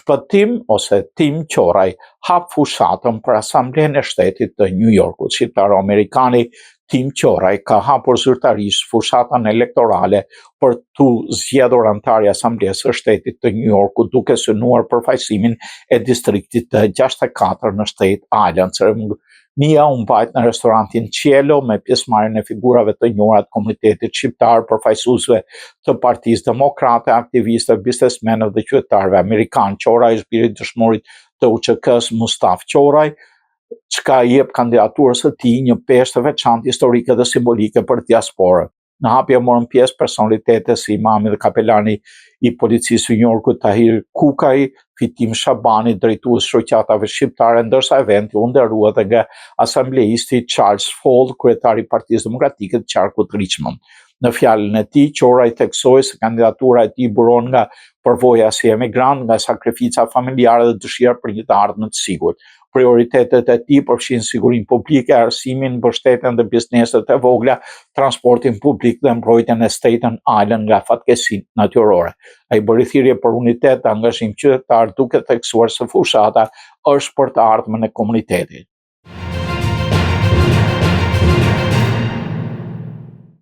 Shpëtim ose Tim Qoraj hap fushatën për Asamblenë e Shtetit të New Yorkut. Shqiptaro-amerikani Tim Qoraj ka hapur zyrtarisht fushatën elektorale për të zgjedhur antar i Asamblesë së Shtetit të New Yorkut, duke synuar përfaqësimin e distriktit të 64 në State Island. Ceremonia u mbajt në restorantin Cielo me pjesëmarrjen e figurave të njohura të komunitetit shqiptar, përfaqësuesve të Partisë Demokrate, aktivistëve, biznesmenëve dhe qytetarëve amerikanë. Qoraj është biri i dëshmorit të UÇK-s Mustaf Qoraj, çka i jep kandidaturës së tij një peshë të veçantë historike dhe simbolike për diasporën. Në hapje morën pjesë personalitete si imami dhe kapelani i policisë së New Yorkut Tahir Kukaj, Fitim Shabani, drejtues shoqatave shqiptare, ndërsa eventi u nderua edhe nga asambleisti Charles Fall, kryetari i Partisë Demokratike të qarkut Richmond. Në fjalën e tij, Qoraj theksoi se kandidatura e tij buron nga përvoja si emigrant, nga sakrifica familjare dhe dëshira për një të ardhmë të sigurt. Prioritetet e tij përfshin sigurinë publike, arsimin, mbështetjen dhe bizneset e vogla, transportin publik dhe mbrojtjen e Staten Island nga fatkeqësitë natyrore. Ai bëri thirrje për unitet dhe angazhim qytetar, duke theksuar se fushata është për të ardhmen e komunitetit.